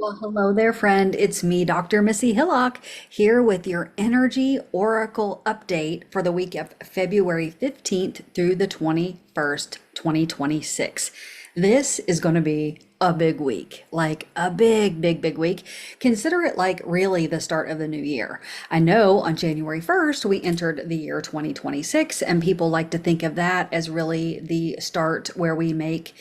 Well, hello there, friend. It's me, Dr. Missy Hillock, here with your Energy Oracle update for the week of February 15th through the 21st, 2026. This is going to be a big week, like a big week. Consider it like really the start of the new year. I know on January 1st, we entered the year 2026, and people like to think of that as really the start where we make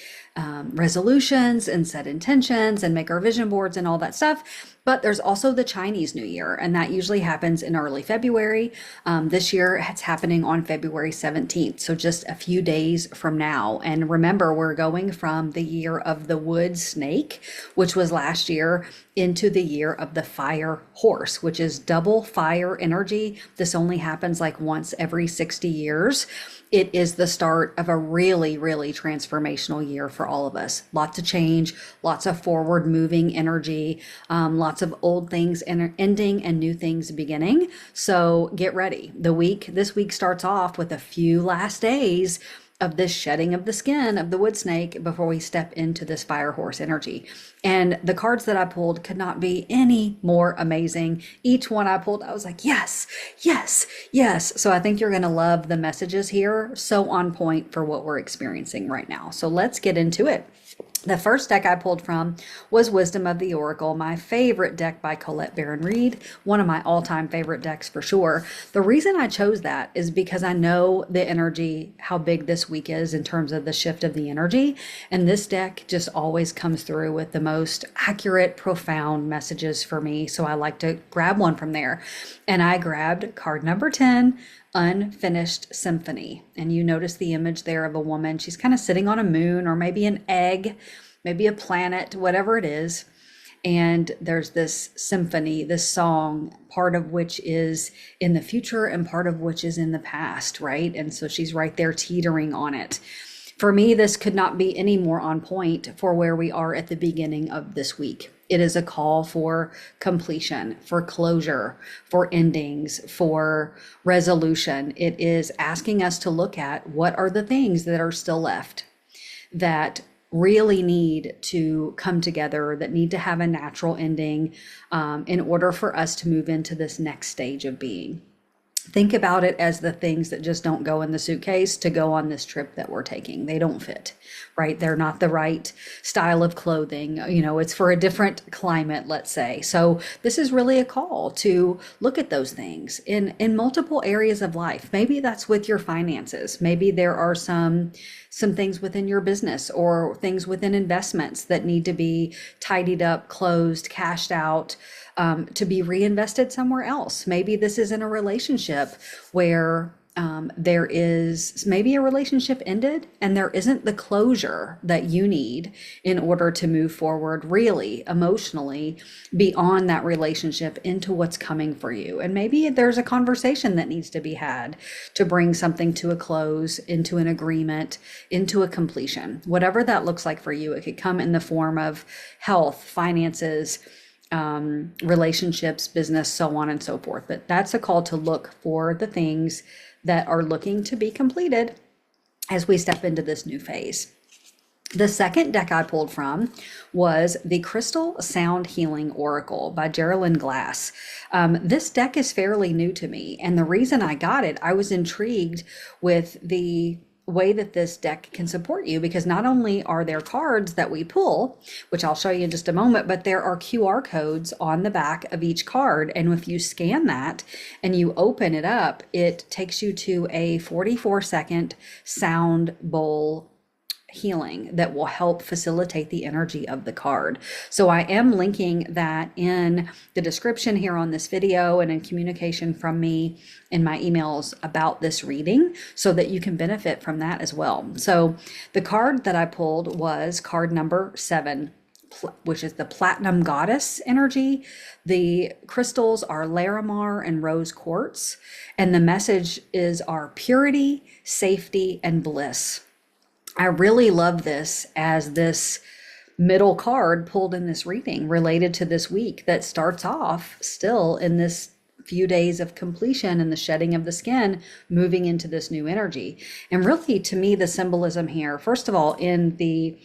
resolutions and set intentions and make our vision boards and all that stuff. But there's also the Chinese New Year, and that usually happens in early February. This year, it's happening on February 17th, so just a few days from now. And remember, we're going from the year of the wood snake, which was last year, into the year of the fire horse, which is double fire energy. This only happens like once every 60 years. It is the start of a really transformational year for all of us. Lots of change, lots of forward moving energy, lots of old things ending and new things beginning. So get ready. This week starts off with a few last days of this shedding of the skin of the wood snake before we step into this fire horse energy. And the cards that I pulled could not be any more amazing. Each one I pulled, I was like, yes, yes, yes. So I think you're going to love the messages here. So on point for what we're experiencing right now. So let's get into it. The first deck I pulled from was Wisdom of the Oracle, my favorite deck by Colette Baron Reed, one of my all-time favorite decks for sure. The reason I chose that is because I know the energy, how big this week is in terms of the shift of the energy, and this deck just always comes through with the most accurate, profound messages for me, so I like to grab one from there. And I grabbed card number 10, Unfinished Symphony. And you notice the image there of a woman. She's kind of sitting on a moon or maybe an egg, maybe a planet, whatever it is. And there's this symphony, this song, part of which is in the future and part of which is in the past, right? And so she's right there teetering on it. For me, this could not be any more on point for where we are at the beginning of this week. It is a call for completion, for closure, for endings, for resolution. It is asking us to look at what are the things that are still left that really need to come together, that need to have a natural ending in order for us to move into this next stage of being. Think about it as the things that just don't go in the suitcase to go on this trip that we're taking. They don't fit, right? They're not the right style of clothing. You know, it's for a different climate, let's say. So this is really a call to look at those things in multiple areas of life. Maybe that's with your finances. Maybe there are some things within your business or things within investments that need to be tidied up, closed, cashed out, to be reinvested somewhere else. Maybe this is in a relationship where there is maybe a relationship ended and there isn't the closure that you need in order to move forward really emotionally beyond that relationship into what's coming for you. And maybe there's a conversation that needs to be had to bring something to a close, into an agreement, into a completion. Whatever that looks like for you, it could come in the form of health, finances, relationships, business, so on and so forth. But that's a call to look for the things that are looking to be completed as we step into this new phase. The second deck I pulled from was the Crystal Sound Healing Oracle by Geraldine Glass. This deck is fairly new to me, and the reason I got it, I was intrigued with the way that this deck can support you, because not only are there cards that we pull, which I'll show you in just a moment, but there are QR codes on the back of each card. And if you scan that and you open it up, it takes you to a 44-second sound bowl healing that will help facilitate the energy of the card. So I am linking that in the description here on this video and in communication from me in my emails about this reading so that you can benefit from that as well. So the card that I pulled was card number 7, which is the Platinum Goddess energy. The crystals are Larimar and rose quartz, and the message is our purity, safety, and bliss. I really love this as this middle card pulled in this reading related to this week that starts off still in this few days of completion and the shedding of the skin, moving into this new energy. And really, to me, the symbolism here, first of all, in the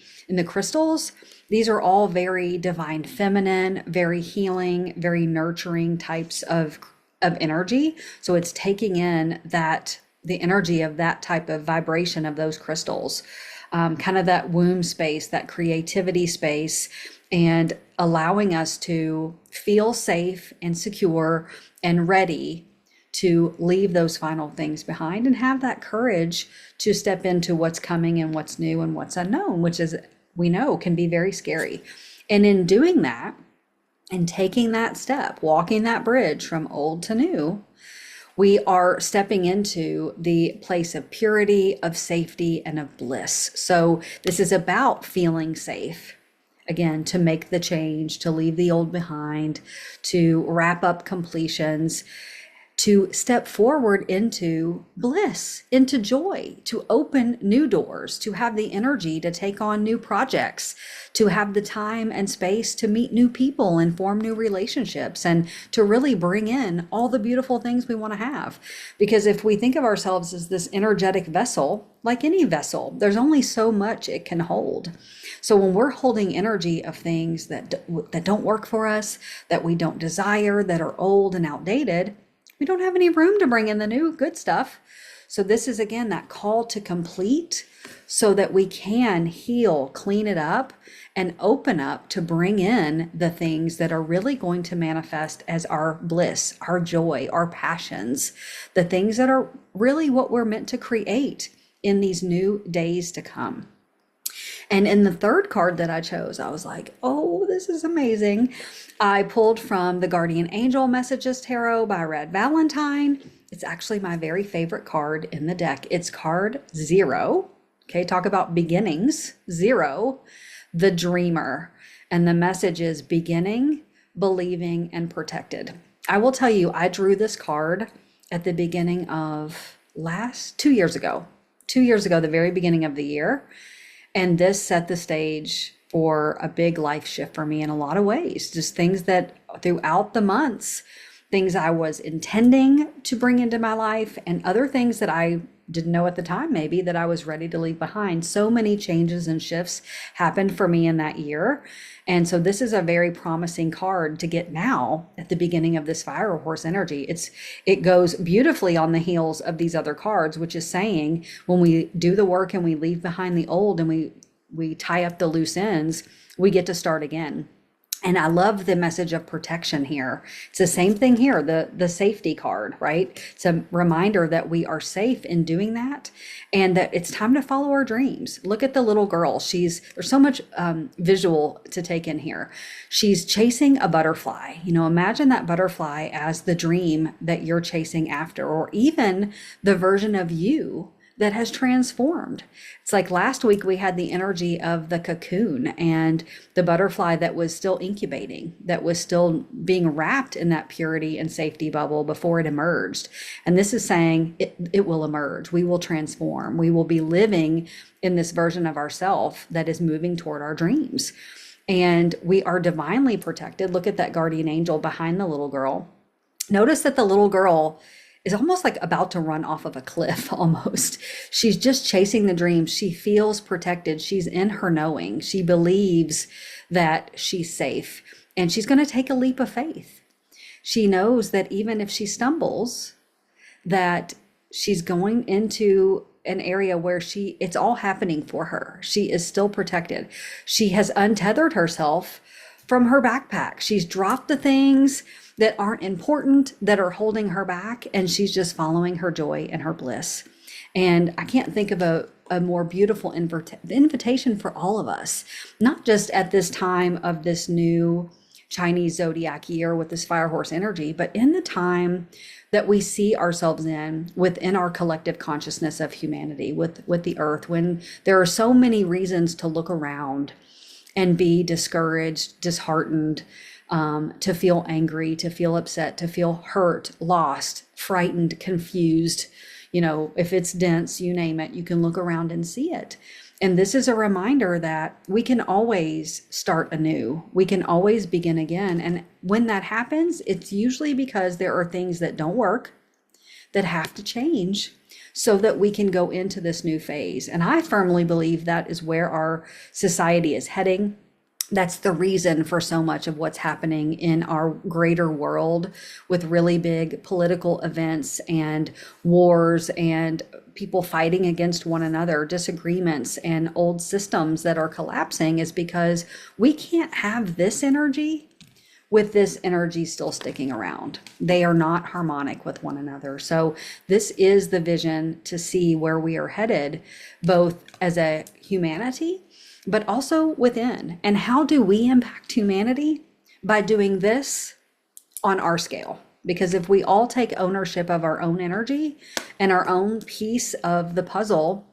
crystals, these are all very divine feminine, very healing, very nurturing types of energy. So it's taking in the energy of that type of vibration of those crystals, kind of that womb space, that creativity space, and allowing us to feel safe and secure and ready to leave those final things behind and have that courage to step into what's coming and what's new and what's unknown, which is, we know, can be very scary. And in doing that and taking that step, walking that bridge from old to new, we are stepping into the place of purity, of safety, and of bliss. So this is about feeling safe. Again, to make the change, to leave the old behind, to wrap up completions, to step forward into bliss, into joy, to open new doors, to have the energy to take on new projects, to have the time and space to meet new people and form new relationships, and to really bring in all the beautiful things we want to have. Because if we think of ourselves as this energetic vessel, like any vessel, there's only so much it can hold. So when we're holding energy of things that don't work for us, that we don't desire, that are old and outdated, we don't have any room to bring in the new good stuff. So this is, again, that call to complete so that we can heal, clean it up, and open up to bring in the things that are really going to manifest as our bliss, our joy, our passions, the things that are really what we're meant to create in these new days to come. And in the third card that I chose, I was like, oh, this is amazing. I pulled from the Guardian Angel Messages Tarot by Red Valentine. It's actually my very favorite card in the deck. It's card 0. Okay, talk about beginnings. 0, the dreamer. And the message is beginning, believing, and protected. I will tell you, I drew this card at the beginning of 2 years ago. 2 years ago, the very beginning of the year. And this set the stage for a big life shift for me in a lot of ways. Just things that throughout the months, things I was intending to bring into my life, and other things that I didn't know at the time, maybe, that I was ready to leave behind. So many changes and shifts happened for me in that year. And so this is a very promising card to get now at the beginning of this fire horse energy. It goes beautifully on the heels of these other cards, which is saying when we do the work and we leave behind the old and we tie up the loose ends, we get to start again. And I love the message of protection here. It's the same thing here, the safety card, right? It's a reminder that we are safe in doing that and that it's time to follow our dreams. Look at the little girl. There's so much visual to take in here. She's chasing a butterfly. Imagine that butterfly as the dream that you're chasing after, or even the version of you that has transformed. It's like last week we had the energy of the cocoon and the butterfly that was still incubating, that was still being wrapped in that purity and safety bubble before it emerged. And this is saying it will emerge. We will transform. We will be living in this version of ourself that is moving toward our dreams. And we are divinely protected. Look at that guardian angel behind the little girl. Notice that the little girl is almost like about to run off of a cliff almost. She's just chasing the dream. She feels protected. She's in her knowing. She believes that she's safe and she's going to take a leap of faith. She knows that even if she stumbles, that she's going into an area where it's all happening for her. She is still protected. She has untethered herself from her backpack. She's dropped the things that aren't important, that are holding her back, and she's just following her joy and her bliss. And I can't think of a more beautiful invitation for all of us, not just at this time of this new Chinese zodiac year with this fire horse energy, but in the time that we see ourselves within our collective consciousness of humanity, with the earth, when there are so many reasons to look around and be discouraged, disheartened, to feel angry, to feel upset, to feel hurt, lost, frightened, confused. If it's dense, you name it, you can look around and see it. And this is a reminder that we can always start anew. We can always begin again. And when that happens, it's usually because there are things that don't work, that have to change so that we can go into this new phase. And I firmly believe that is where our society is heading. That's the reason for so much of what's happening in our greater world, with really big political events and wars and people fighting against one another, disagreements and old systems that are collapsing, is because we can't have this energy with this energy still sticking around. They are not harmonic with one another. So this is the vision to see where we are headed, both as a humanity, but also within. And how do we impact humanity? By doing this on our scale. Because if we all take ownership of our own energy and our own piece of the puzzle,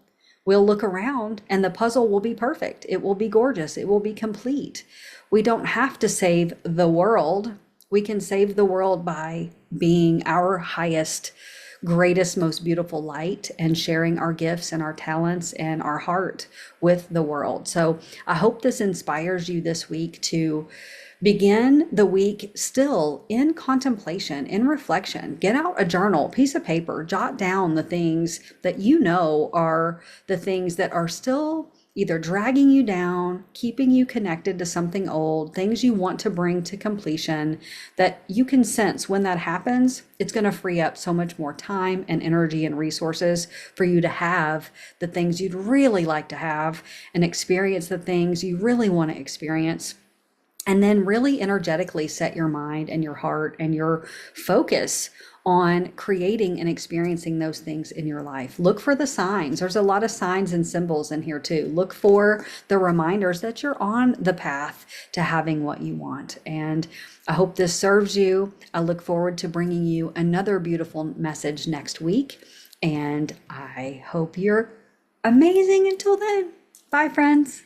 we'll look around and the puzzle will be perfect. It will be gorgeous. It will be complete. We don't have to save the world. We can save the world by being our highest, greatest, most beautiful light and sharing our gifts and our talents and our heart with the world. So I hope this inspires you this week to begin the week still in contemplation, in reflection. Get out a journal, piece of paper, jot down the things that you know are the things that are still either dragging you down, keeping you connected to something old, things you want to bring to completion, that you can sense when that happens, it's going to free up so much more time and energy and resources for you to have the things you'd really like to have and experience the things you really want to experience. And then really energetically set your mind and your heart and your focus on creating and experiencing those things in your life. Look for the signs. There's a lot of signs and symbols in here too. Look for the reminders that you're on the path to having what you want. And I hope this serves you. I look forward to bringing you another beautiful message next week. And I hope you're amazing until then. Bye, friends.